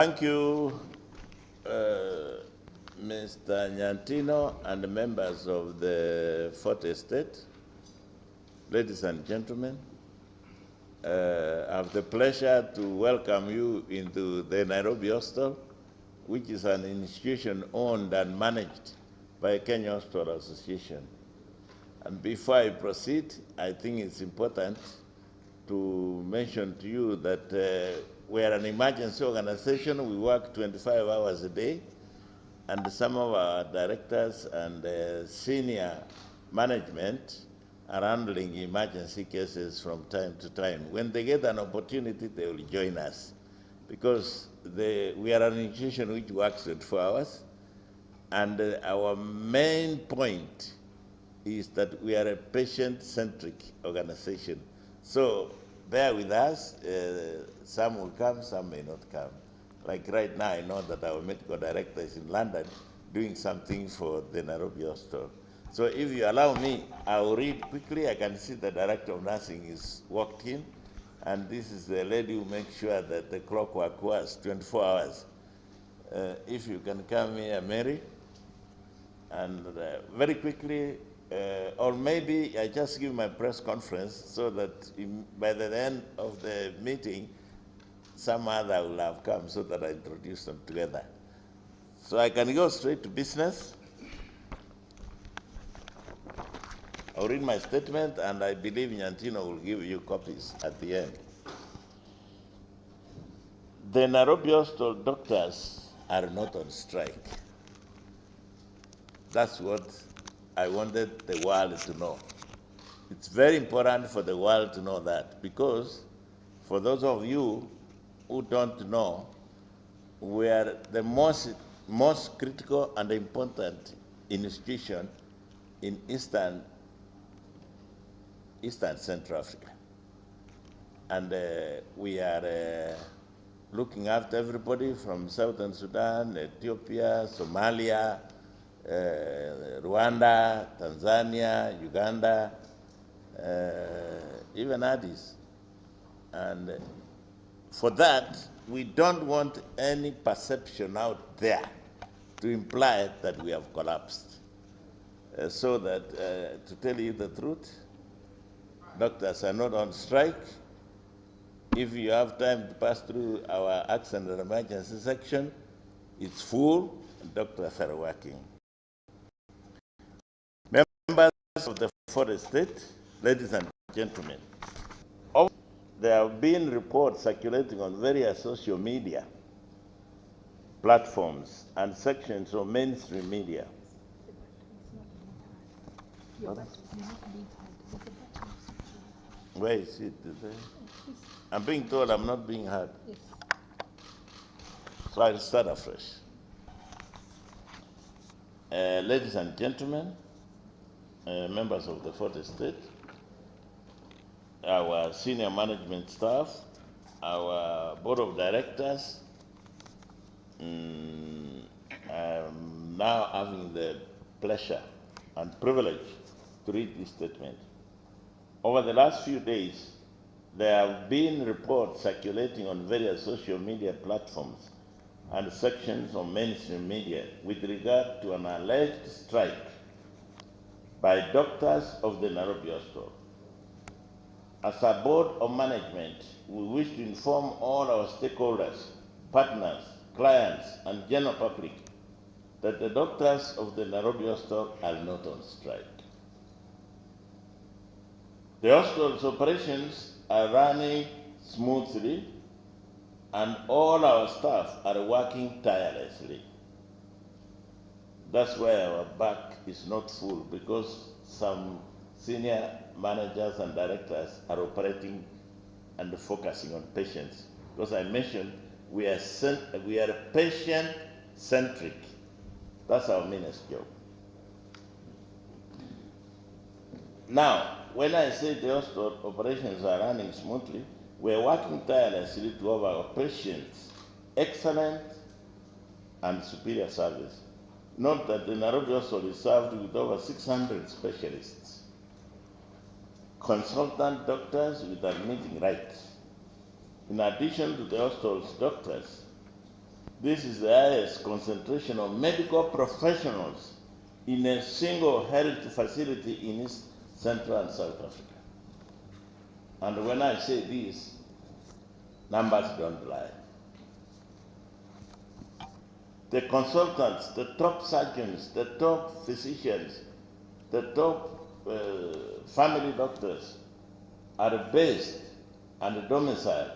Thank you, Mr. Nyantino and the members of the Fourth Estate. Ladies and gentlemen, I have the pleasure to welcome you into the Nairobi Hospital, which is an institution owned and managed by Kenya Hospital Association. And before I proceed, I think it's important to mention to you that we are an emergency organization. We work 25 hours a day, and some of our directors and senior management are handling emergency cases from time to time. When they get an opportunity, they will join us, because we are an institution which works 24 hours, and our main point is that we are a patient-centric organization. So bear with us. Some will come, some may not come. Like right now, I know that our medical director is in London doing something for the Nairobi Hospital. So if you allow me, I will read quickly. I can see the director of nursing is walked in, and this is the lady who makes sure that the clockwork works 24 hours. If you can come here, Mary, and very quickly, or maybe I just give my press conference so that by the end of the meeting, some other will have come so that I introduce them together. So I can go straight to business. I'll read my statement, and I believe Nyantino will give you copies at the end. The Nairobi Hospital doctors are not on strike. That's what I wanted the world to know. It's very important for the world to know that, because for those of you who don't know, we are the most critical and important institution in Eastern Central Africa. And we are looking after everybody from Southern Sudan, Ethiopia, Somalia, Rwanda, Tanzania, Uganda, even Addis. And for that, we don't want any perception out there to imply that we have collapsed. So that, to tell you the truth, doctors are not on strike. If you have time to pass through our accident and emergency section, it's full, and doctors are working. Members of the Fourth Estate, ladies and gentlemen, there have been reports circulating on various social media platforms and sections of mainstream media. Where is it? I'm being told I'm not being heard. Yes. So I'll start afresh. Ladies and gentlemen, members of the Fourth Estate, our senior management staff, our board of directors, I'm now having the pleasure and privilege to read this statement. Over the last few days, there have been reports circulating on various social media platforms and sections of mainstream media with regard to an alleged strike by doctors of the Nairobi Hospital. As a board of management, we wish to inform all our stakeholders, partners, clients, and general public that the doctors of the Nairobi Hospital are not on strike. The hospital's operations are running smoothly, and all our staff are working tirelessly. That's why our back is not full, because some senior managers and directors are operating and focusing on patients. Because I mentioned we are patient-centric. That's our mainest job. Now, when I say the hospital operations are running smoothly, we are working tirelessly to offer our patients excellent and superior service. Note that the Nairobi Hospital is served with over 600 specialists, consultant doctors with admitting rights. In addition to the hospital's doctors, This is the highest concentration of medical professionals in a single health facility in East, Central, and South Africa. And when I say this, numbers don't lie. The consultants, the top surgeons, the top physicians, the top family doctors are based and domiciled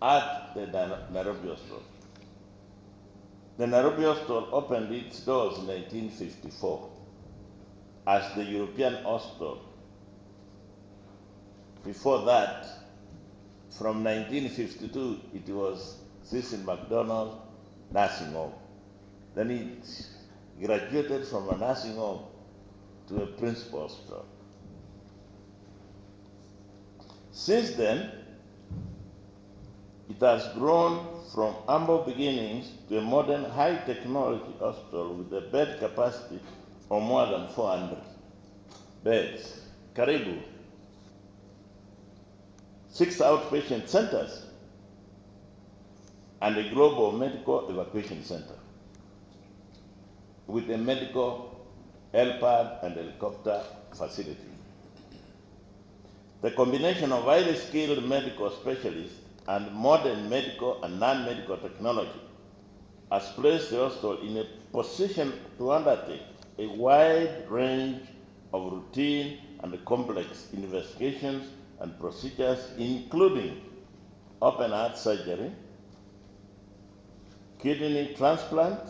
at the Nairobi Hospital. The Nairobi Hospital opened its doors in 1954 as the European Hospital. Before that, from 1952, it was Cecil MacDonald Nursing Home. Then it graduated from a nursing home to a principal hospital. Since then, it has grown from humble beginnings to a modern high-technology hospital with a bed capacity of more than 400 beds. Karibu, 6 outpatient centers, and a global medical evacuation center with a medical helipad and helicopter facility. The combination of highly skilled medical specialists and modern medical and non-medical technology has placed the hospital in a position to undertake a wide range of routine and complex investigations and procedures, including open heart surgery, kidney transplant,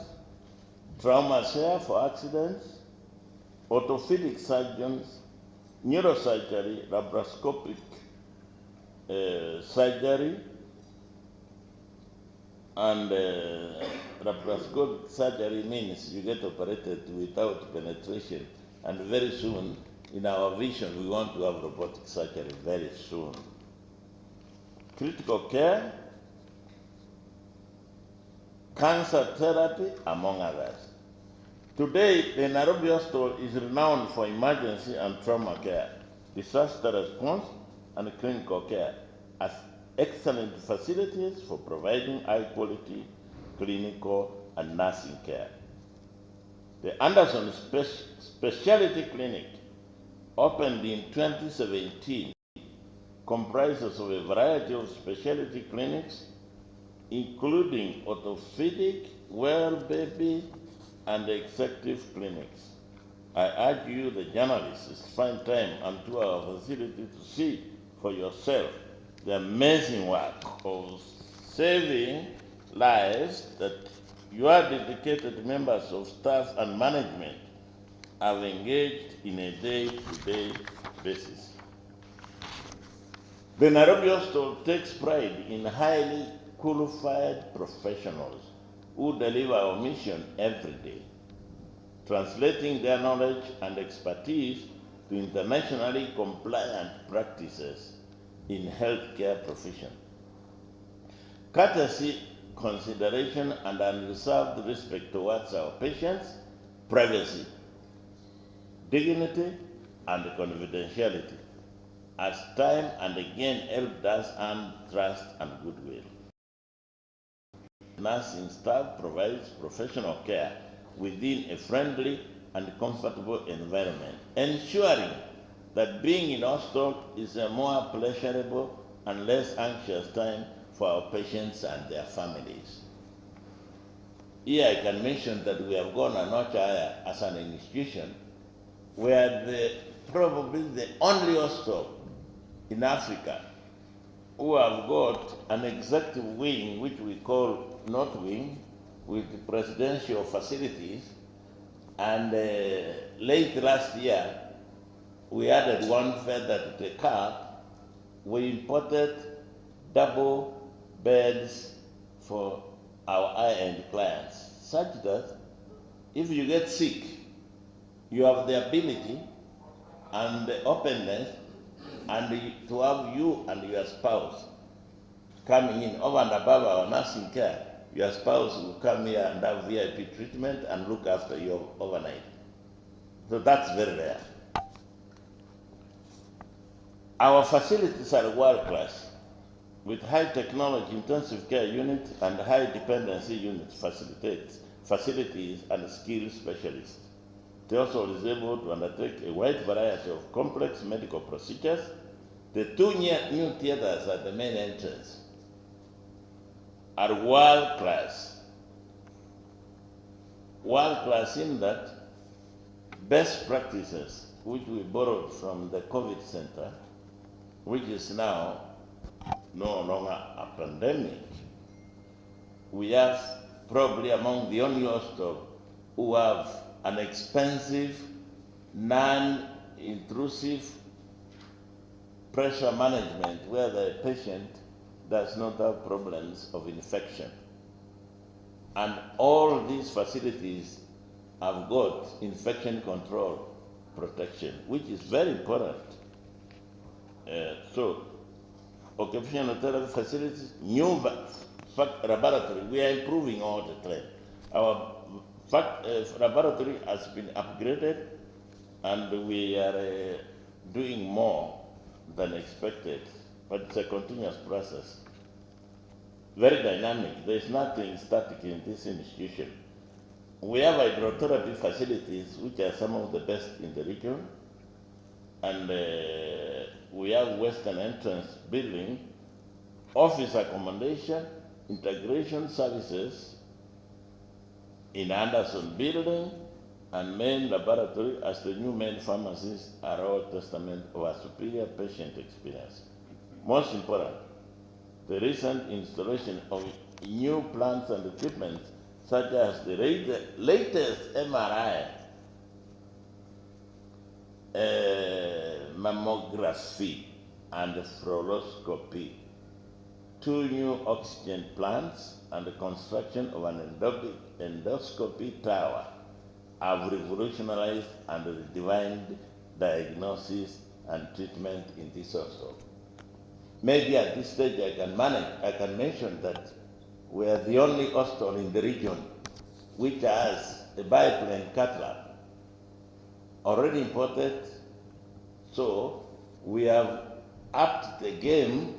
trauma care for accidents, orthopedic surgeons, neurosurgery, laparoscopic surgery, and laparoscopic surgery means you get operated without penetration, and very soon, in our vision, we want to have robotic surgery very soon. Critical care, cancer therapy, among others. Today, the Nairobi Hospital is renowned for emergency and trauma care, disaster response, and clinical care as excellent facilities for providing high-quality clinical and nursing care. The Anderson Specialty Clinic, opened in 2017, comprises of a variety of specialty clinics, including orthopedic, well baby, and executive clinics. I urge you, the journalists, to find time and to our facility to see for yourself the amazing work of saving lives that your dedicated members of staff and management have engaged in a day-to-day basis. The Nairobi Hospital takes pride in highly qualified professionals who deliver our mission every day, translating their knowledge and expertise to internationally compliant practices in healthcare profession. Courtesy, consideration, and unreserved respect towards our patients, privacy, dignity, and confidentiality, as time and again helped us earn trust and goodwill. Nursing staff provides professional care within a friendly and comfortable environment, ensuring that being in hospital is a more pleasurable and less anxious time for our patients and their families. Here I can mention that we have gone a notch higher as an institution. We are probably the only hospital in Africa who have got an executive wing, which we call North Wing, with presidential facilities. And late last year, we added one feather to the cap. We imported double beds for our high-end clients, such that if you get sick, you have the ability and the openness and to have you and your spouse coming in over and above our nursing care. Your spouse will come here and have VIP treatment and look after you overnight. So that's very rare. Our facilities are world class. with high technology intensive care units and high dependency units facilities and skilled specialists. It also is able to undertake a wide variety of complex medical procedures. The two new theaters at the main entrance are world class. World class in that best practices which we borrowed from the COVID center, which is now no longer a pandemic. We have probably among the only hospitals who have an expensive, non-intrusive pressure management where the patient does not have problems of infection. And all these facilities have got infection control protection, which is very important. So, occupational therapy facilities, new laboratory, we are improving all the time. Our laboratory has been upgraded and we are doing more than expected, but it's a continuous process. Very dynamic. There's nothing static in this institution. We have hydrotherapy facilities, which are some of the best in the region, and we have Western Entrance building, office accommodation, integration services in Anderson building, and main laboratory as the new main pharmacies are all testament of a superior patient experience. Most important, the recent installation of new plants and equipment such as the latest MRI, mammography, and fluoroscopy, 2 new oxygen plants, and the construction of an endoscopy tower have revolutionized and redefined diagnosis and treatment in this hospital. Maybe at this stage I can mention that we are the only hospital in the region which has a biplane cath lab already imported. So we have upped the game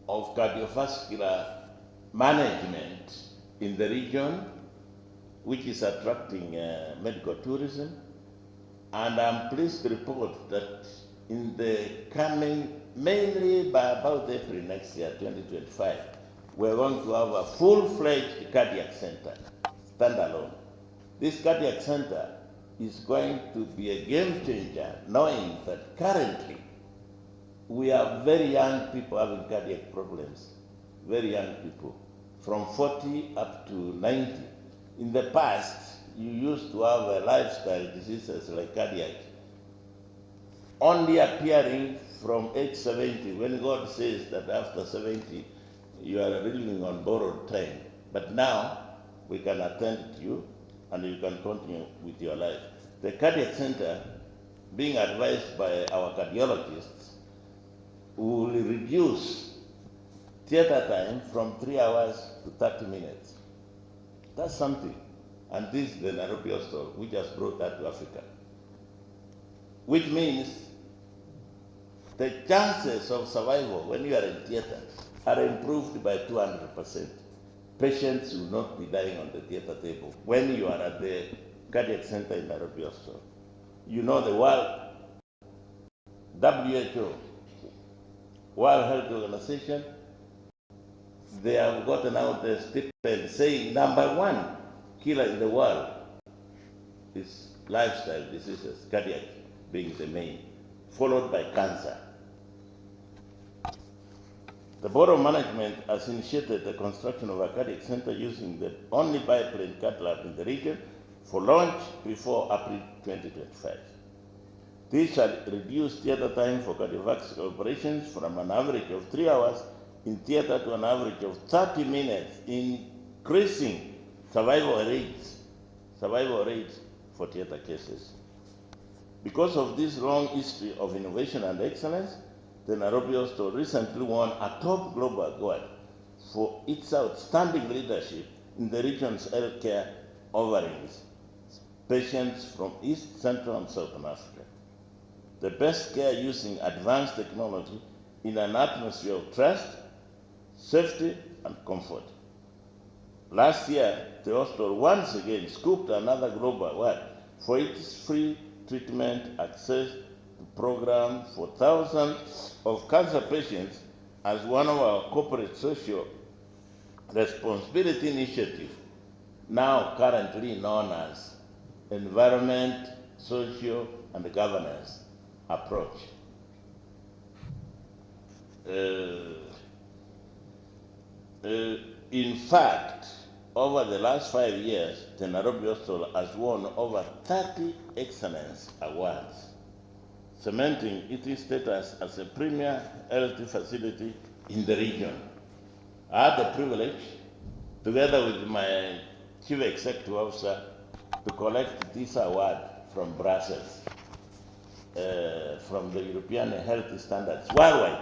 of cardiovascular management in the region, which is attracting medical tourism. And I'm pleased to report that in the coming, mainly by about April next year, 2025, we're going to have a full-fledged cardiac center, standalone. This cardiac center is going to be a game changer, knowing that currently we have very young people having cardiac problems, very young people, from 40 up to 90. In the past, you used to have lifestyle diseases like cardiac only appearing from age 70, when God says that after 70, you are living on borrowed time. But now, we can attend to you and you can continue with your life. The cardiac center, being advised by our cardiologists, will reduce theater time from 3 hours to 30 minutes. That's something. And this is the Nairobi Hospital, which has brought that to Africa. Which means the chances of survival when you are in theater are improved by 200%. Patients will not be dying on the theater table when you are at the cardiac center in Nairobi Hospital. You know the World WHO, World Health Organization, they have gotten out a statement saying #1 killer in the world is lifestyle diseases, cardiac being the main, followed by cancer. The Board of Management has initiated the construction of a cardiac center using the only biplane cath lab in the region for launch before April 2025. This shall reduce theater time for cardiovascular operations from an average of 3 hours in theater to an average of 30 minutes, increasing survival rates for theater cases. Because of this long history of innovation and excellence, the Nairobi Hospital recently won a top global award for its outstanding leadership in the region's healthcare offerings, patients from East, Central, and Southern Africa. The best care using advanced technology in an atmosphere of trust, safety and comfort. Last year, the hospital once again scooped another global award for its free treatment access program for thousands of cancer patients as one of our corporate social responsibility initiative, now currently known as Environment, Social, and Governance Approach. In fact, over the last 5 years, the Nairobi Hospital has won over 30 excellence awards, cementing its status as a premier health facility in the region. I had the privilege, together with my Chief Executive Officer, to collect this award from Brussels, from the European Health Standards worldwide,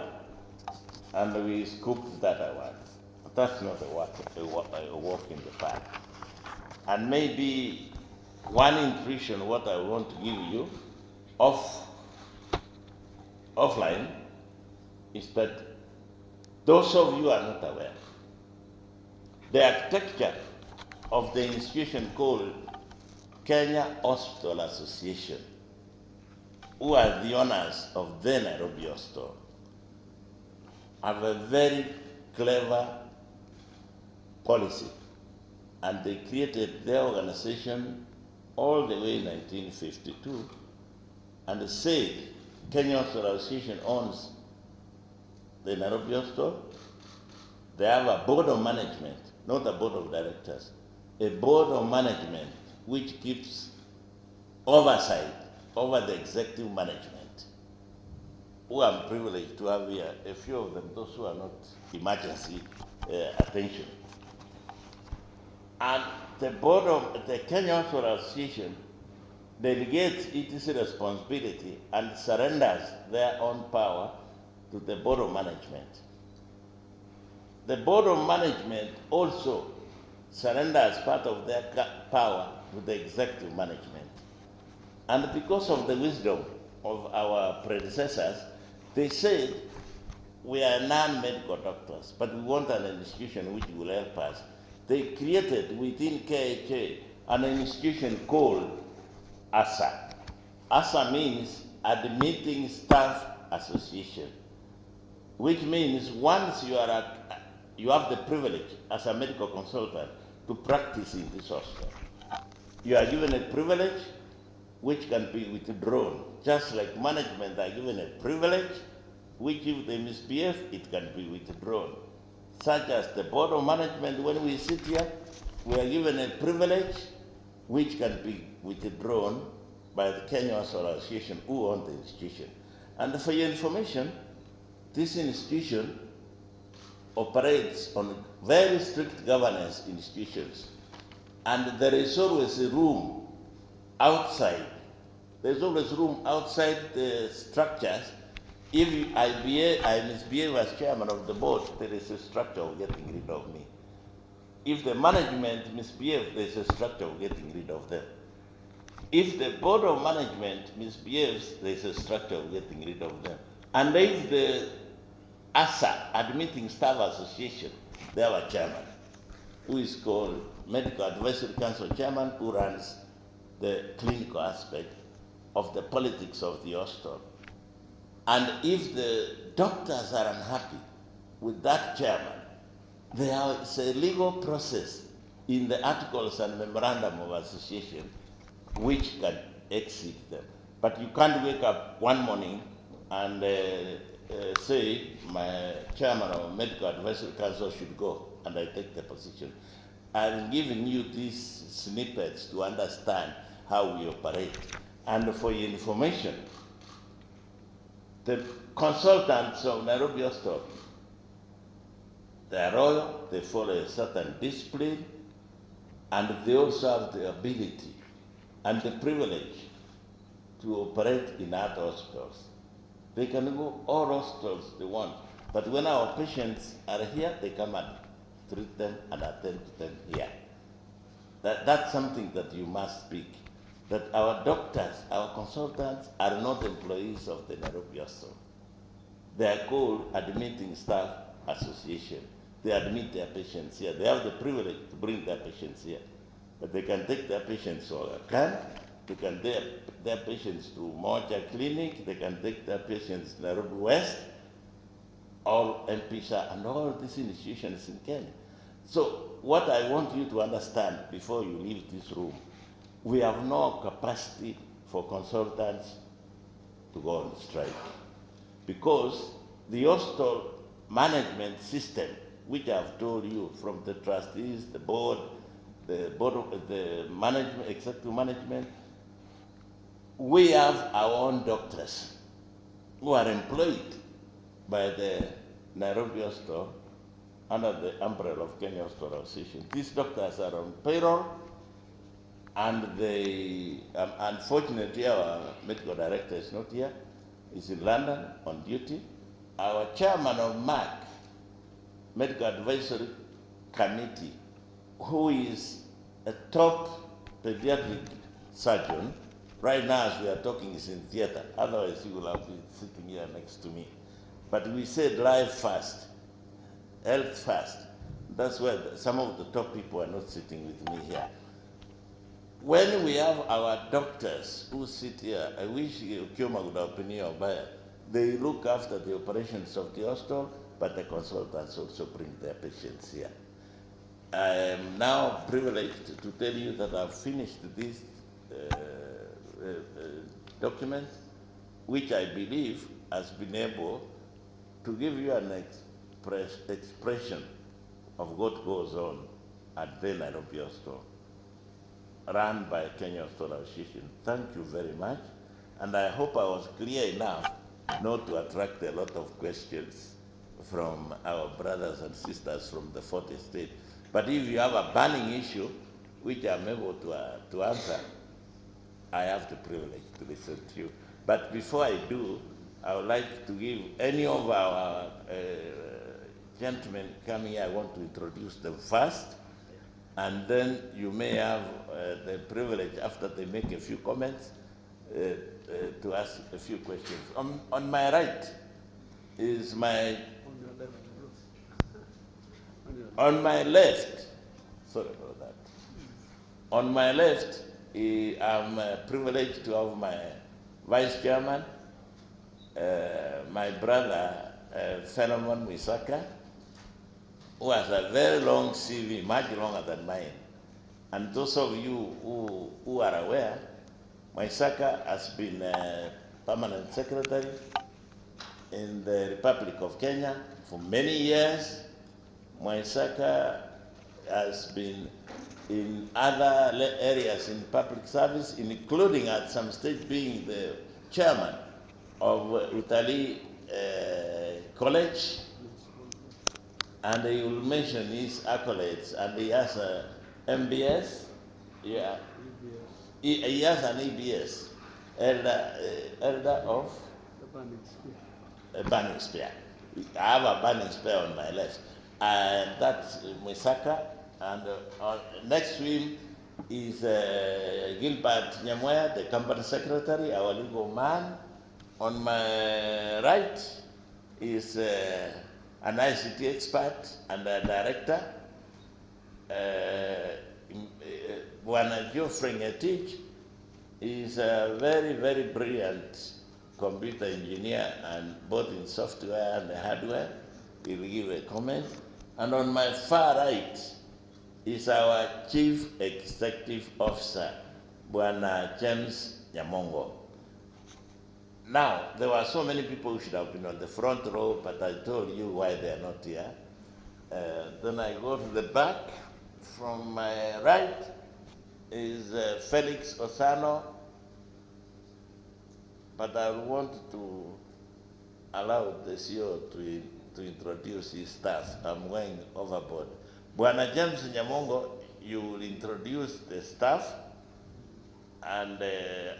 and we scooped that award. That's not a walk in the park. And maybe one impression what I want to give you offline is that those of you who are not aware, the architecture of the institution called Kenya Hospital Association, who are the owners of the Nairobi Hospital, have a very clever policy, and they created their organization all the way in 1952, and said Kenya Hospital Association owns the Nairobi Hospital. They have a board of management, not a board of directors, a board of management which keeps oversight over the executive management, who I'm privileged to have here, a few of them, those who are not emergency attention. And the board of the Kenya Hospital Association delegates its responsibility and surrenders their own power to the board of management. The board of management also surrenders part of their power to the executive management. And because of the wisdom of our predecessors, they said, we are non-medical doctors, but we want an institution which will help us. They created within KHA an institution called ASA. ASA means Admitting Staff Association, which means once you have the privilege as a medical consultant to practice in this hospital, you are given a privilege which can be withdrawn, just like management are given a privilege which if they misbehave, it can be withdrawn. Such as the board of management, when we sit here, we are given a privilege which can be withdrawn by the Kenya Hospital Association, who own the institution. And for your information, this institution operates on very strict governance institutions. And there is always a room outside. There's always room outside the structures. If I misbehave as chairman of the board, there is a structure of getting rid of me. If the management misbehaves, there is a structure of getting rid of them. If the board of management misbehaves, there is a structure of getting rid of them. And if the ASA, Admitting Staff Association, they have a chairman, who is called Medical Advisory Council Chairman, who runs the clinical aspect of the politics of the hospital. And if the doctors are unhappy with that chairman, there is a legal process in the articles and memorandum of association which can exit them. But you can't wake up one morning and say, my chairman of Medical Advisory Council should go, and I take the position. I'm giving you these snippets to understand how we operate. And for your information, the consultants of Nairobi Hospital, they are royal, they follow a certain discipline, and they also have the ability and the privilege to operate in other hospitals. They can go all hospitals they want, but when our patients are here, they come and treat them and attend to them here. That's something that you must speak. That our doctors, our consultants are not employees of the Nairobi Hospital. They are called Admitting Staff Association. they admit their patients here. They have the privilege to bring their patients here. But they can take their patients to a camp, they can take their patients to Moja Clinic, they can take their patients to Nairobi West, all MPSA and all these institutions in Kenya. So what I want you to understand before you leave this room, we have no capacity for consultants to go on strike, because the hospital management system, which I've told you, from the trustees, the board of the management, executive management, we have our own doctors who are employed by the Nairobi Hospital under the umbrella of Kenya Hospital Association. These doctors are on payroll, and they, unfortunately, our medical director is not here. He's in London on duty. Our chairman of MAC, Medical Advisory Committee, who is a top pediatric surgeon, right now as we are talking is in theater. Otherwise he will have been sitting here next to me. But we said life first, health first. That's why some of the top people are not sitting with me here. When we have our doctors who sit here, I wish Kioma would have been here, they look after the operations of the hospital, but the consultants also bring their patients here. I am now privileged to tell you that I've finished this document, which I believe has been able to give you an expression of what goes on at the Nairobi Hospital, run by Kenya Hospital Association. Thank you very much, and I hope I was clear enough not to attract a lot of questions from our brothers and sisters from the 40th state. But if you have a burning issue, which I'm able to answer, I have the privilege to listen to you. But before I do, I would like to give any of our gentlemen coming here, I want to introduce them first, and then you may have the privilege, after they make a few comments, to ask a few questions. On my right is my... On my left, sorry about that. On my left, I'm privileged to have my vice chairman, my brother, Philemon Wisaka, who has a very long CV, much longer than mine. And those of you who are aware, Wisaka has been a permanent secretary in the Republic of Kenya for many years. Mwaisaka has been in other areas in public service, including at some stage being the chairman of Italy College, and he will mention his accolades, and he has a MBS, yeah, he has an EBS, elder of a burning spear. I have a burning spear on my left. And that's Mwisaka, and next to him is Gilbert Nyamwea, the company secretary, our legal man. On my right is an ICT expert and a director, Bwana Geoffrey Ngetich is a very, very brilliant computer engineer, and both in software and hardware. He'll give a comment. And on my far right is our Chief Executive Officer, Bwana James Nyamongo. Now, there were so many people who should have been on the front row, but I told you why they are not here. Then I go to the back. From my right is Felix Osano, but I want to allow the CEO to introduce his staff. I'm going overboard. Bwana James Nyamongo, you will introduce the staff, and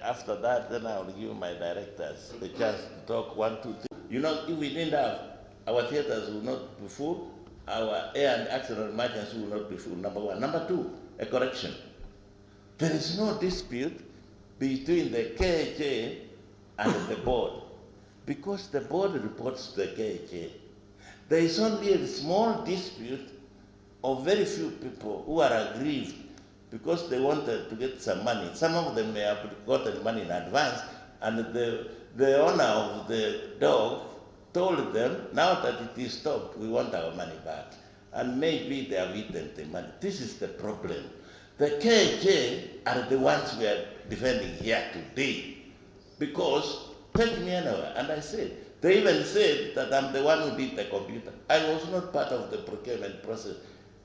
after that, then I will give my directors the chance to talk 1, 2, 3. You know, if we didn't have, our theaters will not be full, our air and accident emergency will not be full, number one. Number two, a correction. There is no dispute between the KHA and the board, because the board reports to the KHA. There is only a small dispute of very few people who are aggrieved because they wanted to get some money. Some of them may have gotten money in advance, and the owner of the dog told them, now that it is stopped, we want our money back. And maybe they have eaten the money. This is the problem. The KJ are the ones we are defending here today. Because, take me anywhere, and I said, they even said that I'm the one who did the computer. I was not part of the procurement process.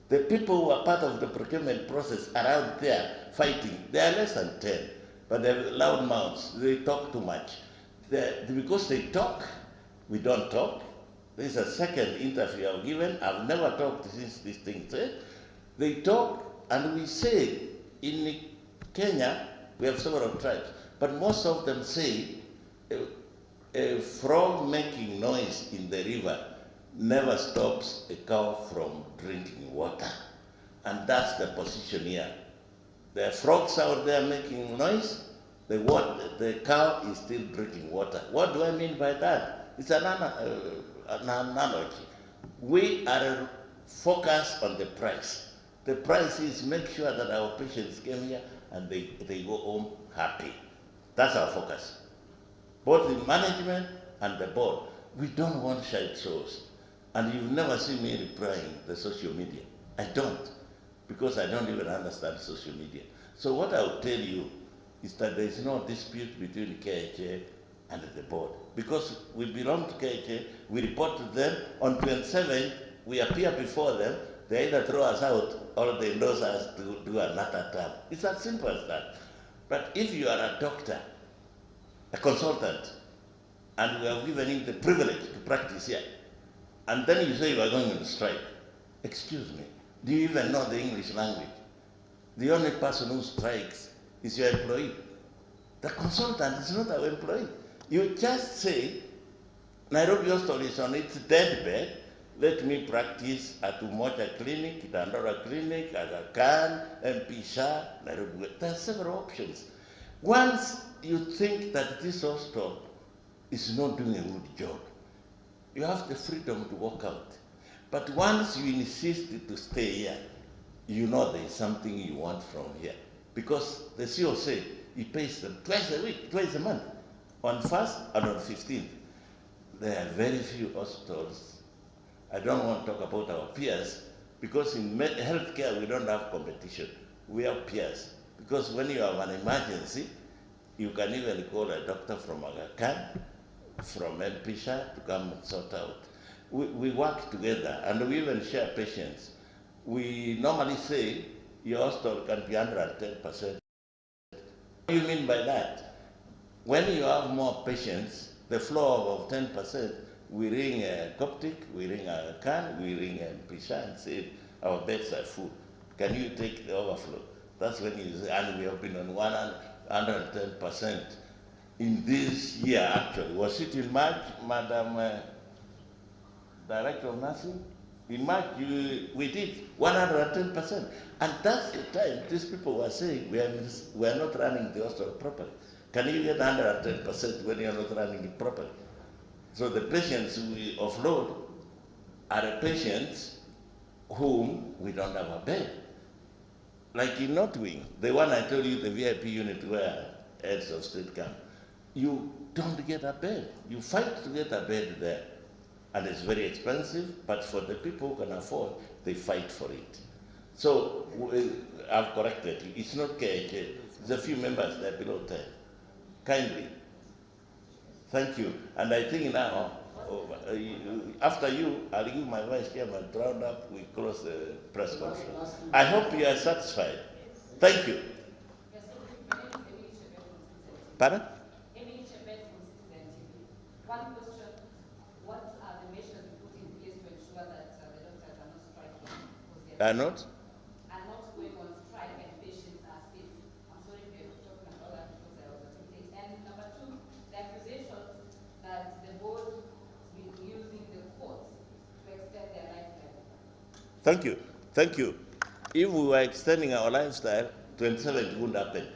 The people who are part of the procurement process are out there fighting. They are less than 10, but they have loud mouths. They talk too much. Because they talk, we don't talk. This is a second interview I've given. I've never talked since this thing said. They talk, and we say, in Kenya, we have several tribes, but most of them say, a frog making noise in the river never stops a cow from drinking water. And that's the position here. There are frogs out there making noise, the cow is still drinking water. What do I mean by that? It's an analogy. We are focused on the price. The price is make sure that our patients came here and they go home happy. That's our focus. Both in management and the board. We don't want shite shows. And you've never seen me replying the social media. I don't, because I don't even understand social media. So what I'll tell you is that there is no dispute between KHA and the board. Because we belong to KHA, we report to them, on 27th, we appear before them, they either throw us out or they endorse us to do another term. It's as simple as that. But if you are a doctor, a consultant, and we have given him the privilege to practice here, and then you say you are going on strike, excuse me, do you even know the English language? The only person who strikes is your employee. The consultant is not our employee. You just say, Nairobi Hospital is on its deathbed, let me practice at Umoja Clinic, Dandora Clinic, Aga Khan, MP Shah, Nairobi. There are several options. Once you think that this hospital is not doing a good job, you have the freedom to walk out. But once you insist to stay here, you know there is something you want from here. Because the CEO said he pays them twice a week, twice a month, on 1st and on 15th. There are very few hospitals. I don't want to talk about our peers, because in healthcare we don't have competition. We have peers. Because when you have an emergency, you can even call a doctor from Aga Khan, from MP Shah to come and sort out. We work together, and we even share patients. We normally say your hospital can be 110%. What do you mean by that? When you have more patients, the flow of 10%, we ring Coptic, we ring Aga Khan, we ring MP Shah and say, our beds are full. Can you take the overflow? That's when you say, and we have been on 110% in this year, actually. Was it in March, Madam Director of Nursing? In March, we did 110%. And that's the time these people were saying, we are not running the hospital properly. Can you get 110% when you're not running it properly? So the patients we offload are the patients whom we don't have a bed. Like in North Wing, the one I told you, the VIP unit where heads of state come, you don't get a bed. You fight to get a bed there. And it's very expensive, but for the people who can afford, they fight for it. So I've corrected you. It's not KHA. There's a few members there below 10. Kindly. Thank you. And I think now, after you, I'll give my vice chairman to round up, we close the press conference. I hope you are satisfied. Thank you. Pardon? One question, what are the measures you put in place to ensure that the doctors are not striking? Are not? Are not going on strike and patients are safe. I'm sorry if you're talking about that because I was articulate. And number two, the accusations that the board has been using the courts to extend their lifetime. Thank you. Thank you. If we were extending our lifestyle, 27 wouldn't happen.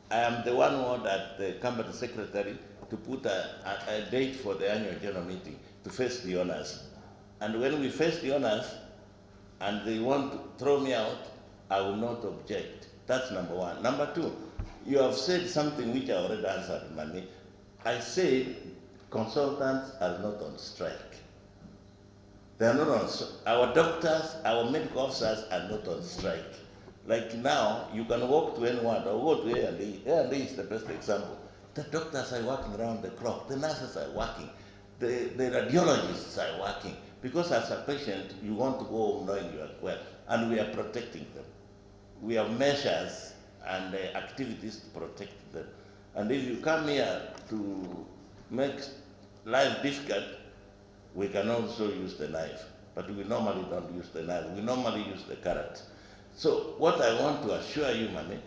I am the one who ordered the company secretary to put a date for the annual general meeting to face the owners. And when we face the honors and they want to throw me out, I will not object. That's number one. Number two, you have said something which I already answered, Mami. I said consultants are not on strike. They are not on our doctors, our medical officers are not on strike. Like now, you can walk to anyone or go to A&E. A&E is the best example. The doctors are working around the clock. The nurses are working. The radiologists are working. Because as a patient, you want to go home knowing you are well. And we are protecting them. We have measures and activities to protect them. And if you come here to make life difficult, we can also use the knife. But we normally don't use the knife. We normally use the carrot. So what I want to assure you, Mami,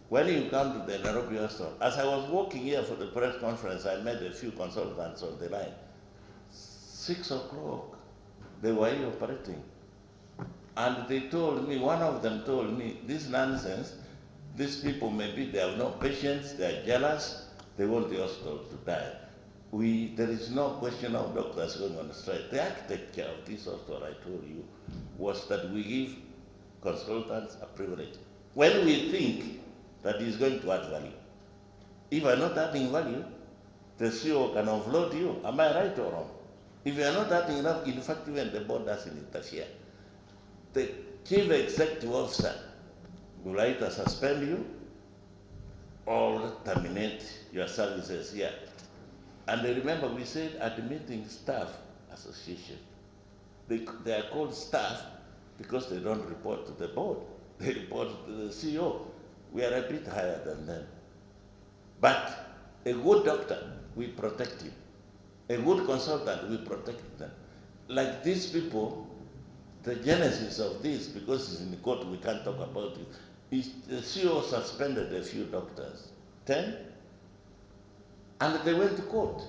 when you come to the Nairobi Hospital, as I was walking here for the press conference, I met a few consultants on the line. 6 o'clock, they were here operating. And they told me, one of them told me, this nonsense, these people maybe they have no patience, they are jealous, they want the hospital to die. There is no question of doctors going on strike. The architecture of this hospital, I told you, was that we give consultants a privilege. When we think that is going to add value. If you are not adding value, the CEO can offload you. Am I right or wrong? If you are not adding enough, in fact, even the board doesn't interfere. The chief executive officer will either suspend you or terminate your services here. And remember, we said admitting staff association. They are called staff because they don't report to the board. They report to the CEO. We are a bit higher than them. But a good doctor, we protect him. A good consultant, we protect them. Like these people, the genesis of this, because it's in the court, we can't talk about it, is the CEO suspended a few doctors, 10, and they went to court.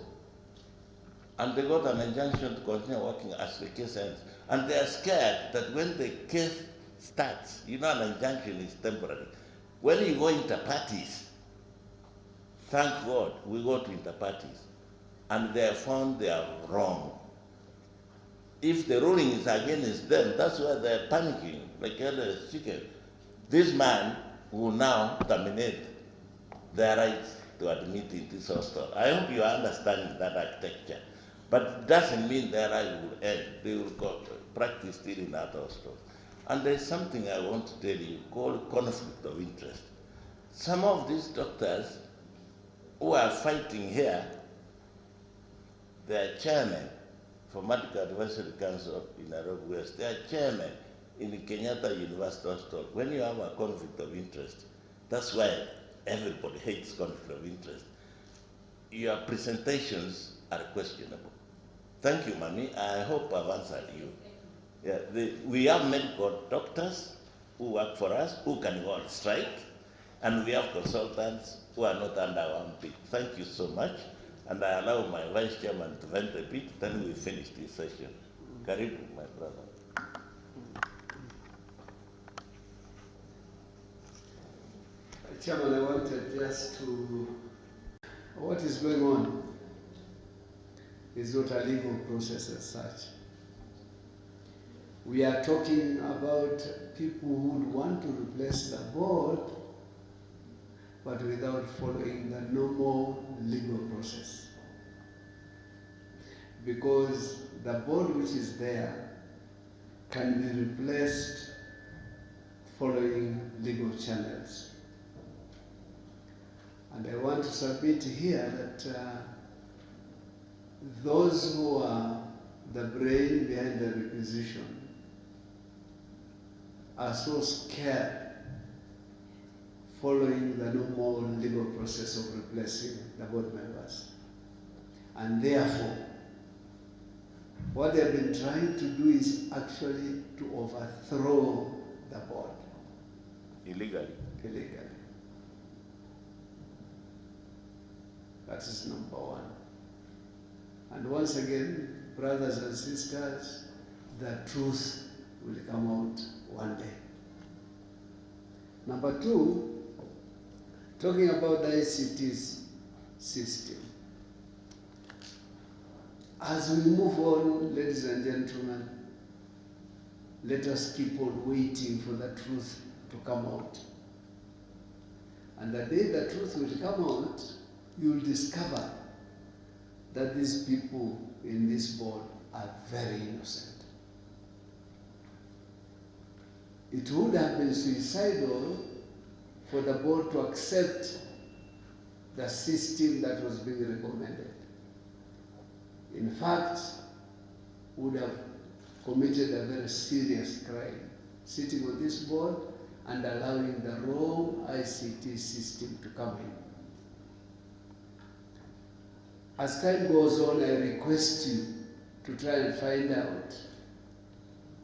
And they got an injunction to continue working as the case ends. And they are scared that when the case starts, you know, an injunction is temporary. When you go into parties, thank God, we go to inter-parties, and they are found they are wrong. If the ruling is against them, that's why they are panicking, like other chicken. This man will now terminate their rights to admit in this hospital. I hope you are understanding that architecture. But it doesn't mean their rights will end. They will practice still in that hospital. And there's something I want to tell you called conflict of interest. Some of these doctors who are fighting here, they are chairman for Medical Advisory Council in Nairobi West. They are chairman in the Kenyatta University Hospital. When you have a conflict of interest, that's why everybody hates conflict of interest. Your presentations are questionable. Thank you, Mami. I hope I've answered you. Yeah, we have medical doctors who work for us, who can go on strike, and we have consultants who are not under one bit. Thank you so much. And I allow my vice chairman to vent a bit, then we finish this session. Karibu, my brother. Chairman, I wanted just to, what is going on is not a legal process as such. We are talking about people who would want to replace the board, but without following the normal legal process. Because the board which is there can be replaced following legal channels. And I want to submit here that those who are the brain behind the requisition are so scared following the normal legal process of replacing the board members. And therefore, what they've been trying to do is actually to overthrow the board. Illegally. Illegally. That is number one. And once again, brothers and sisters, the truth will come out one day. Number two, talking about the ICT system. As we move on, ladies and gentlemen, let us keep on waiting for the truth to come out. And the day the truth will come out, you will discover that these people in this board are very innocent. It would have been suicidal for the board to accept the system that was being recommended. In fact, would have committed a very serious crime, sitting on this board and allowing the wrong ICT system to come in. As time goes on, I request you to try and find out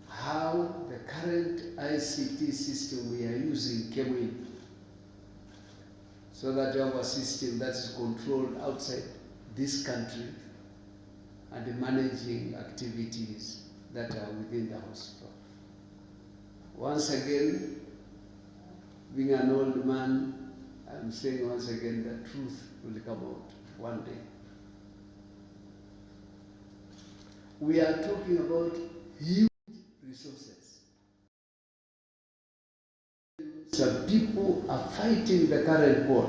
how the current ICT system we are using came in, so that you have a system that is controlled outside this country and managing activities that are within the hospital. Once again, being an old man, I'm saying once again, the truth will come out one day. We are talking about huge resources. Some people are fighting the current board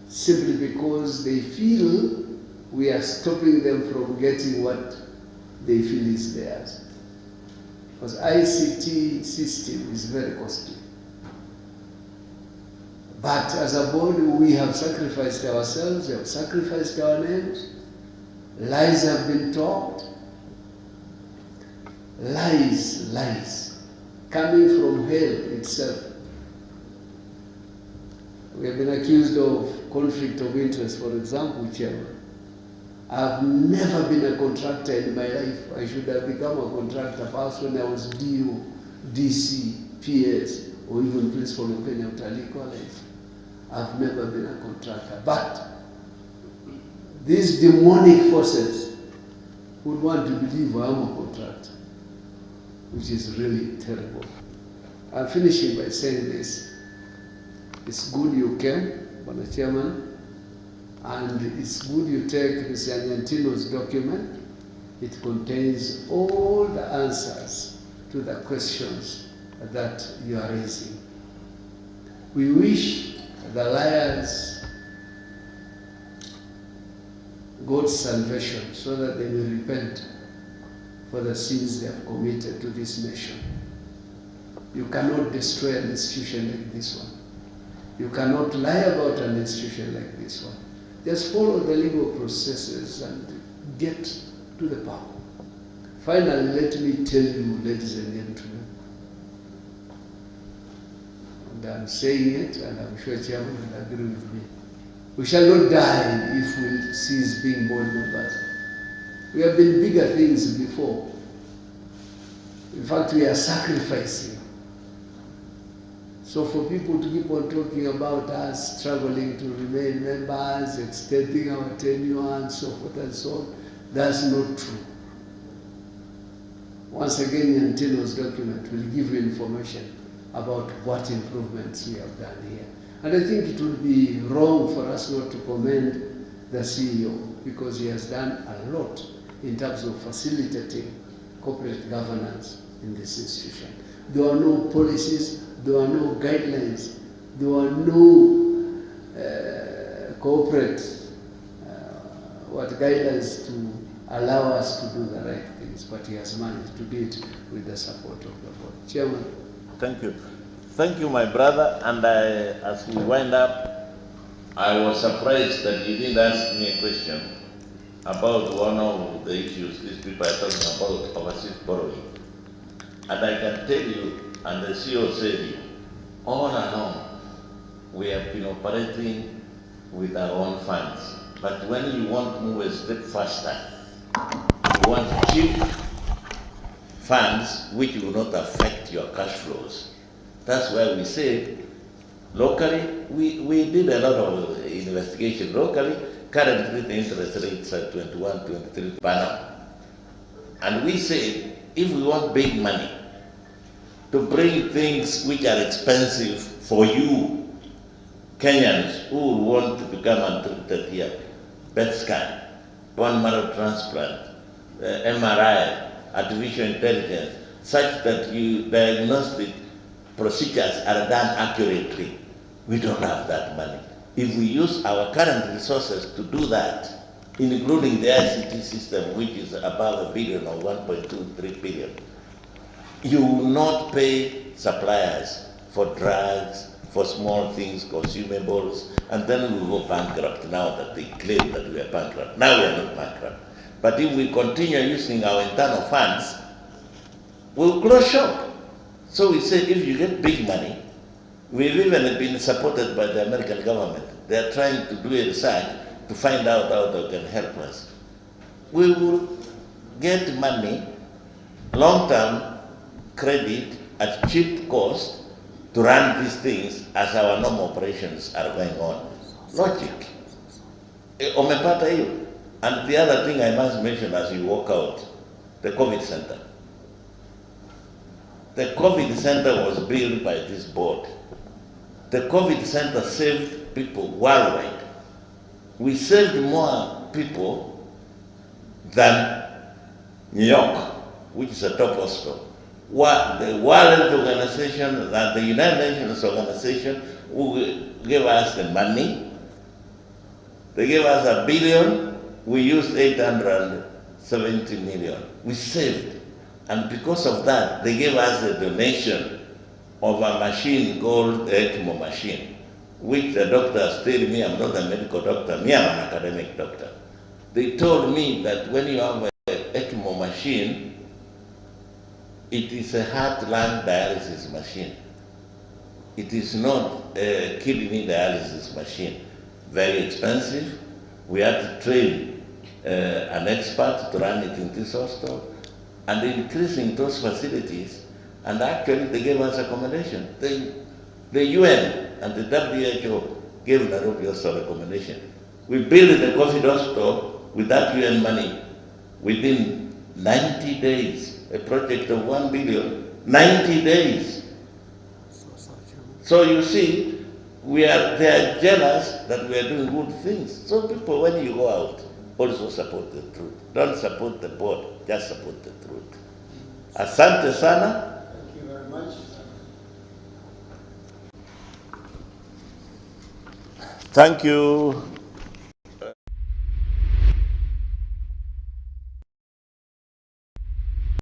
simply because they feel we are stopping them from getting what they feel is theirs. Because ICT system is very costly. But as a board, we have sacrificed ourselves, we have sacrificed our names. Lies have been talked. Lies, coming from hell itself. We have been accused of conflict of interest, for example, Chairman. I've never been a contractor in my life. I should have become a contractor perhaps when I was DO, DC, PS, or even principal of Kenya Utalii College. I've never been a contractor. But these demonic forces would want to believe I am a contractor, which is really terrible. I'm finishing by saying this. It's good you came, Mr. Chairman, and it's good you take Mr. Anyantino's document. It contains all the answers to the questions that you are raising. We wish the liars God's salvation so that they may repent for the sins they have committed to this nation. You cannot destroy an institution like this one. You cannot lie about an institution like this one. Just follow the legal processes and get to the power. Finally, let me tell you, ladies and gentlemen, and I'm saying it, and I'm sure Chairman will agree with me, we shall not die if we cease being board members. We have been bigger things before. In fact, we are sacrificing. So for people to keep on talking about us struggling to remain members, extending our tenure and so forth and so on, that's not true. Once again, Nyantino's document will give you information about what improvements we have done here. And I think it would be wrong for us not to commend the CEO because he has done a lot in terms of facilitating corporate governance in this institution. There are no policies, there are no guidelines, there are no corporate guidelines to allow us to do the right things, but he has managed to do it with the support of the board. Chairman. Thank you. Thank you, my brother. And as we wind up, I was surprised that you didn't ask me a question about one of the issues these people are talking about, overseas borrowing. And I can tell you, and the CEO said it, all along, we have been operating with our own funds. But when you want to move a step faster, you want cheap funds which will not affect your cash flows. That's why we say, locally, we did a lot of investigation locally. Currently, the interest rates are 21, 23 per annum. And we say, if we want big money to bring things which are expensive for you, Kenyans who want to become untreated here, PET scan, bone marrow transplant, MRI, artificial intelligence, such that diagnostic procedures are done accurately. We don't have that money. If we use our current resources to do that, including the ICT system, which is above $1 billion or 1.23 billion, you will not pay suppliers for drugs, for small things, consumables, and then we go bankrupt now that they claim that we are bankrupt. Now we are not bankrupt. But if we continue using our internal funds, we'll close shop. So we say if you get big money, we've even been supported by the American government. They are trying to do a research to find out how they can help us. We will get money, long-term credit at cheap cost to run these things as our normal operations are going on. Logic. Umepata hiyo? And the other thing I must mention as you walk out, the COVID center. The COVID center was built by this board. The COVID center saved people worldwide. We saved more people than New York, which is a top hospital. The World Health Organization and the United Nations Organization who gave us the money. They gave us $1 billion, we used 870 million. We saved. And because of that, they gave us a donation of a machine called the ECMO machine, which the doctors tell me, I'm not a medical doctor, me, I'm an academic doctor. They told me that when you have an ECMO machine, it is a heart-lung dialysis machine. It is not a kidney dialysis machine. Very expensive. We had to train an expert to run it in this hospital, and increasing those facilities, and actually they gave us accommodation. The UN and the WHO gave Nairobi Hospital accommodation. We built the COVID hospital with that UN money within 90 days. A project of 1 billion, 90 days. So you see, they are jealous that we are doing good things. So people, when you go out, also support the truth. Don't support the board, just support the truth. Asante sana. Thank you very much. Thank you.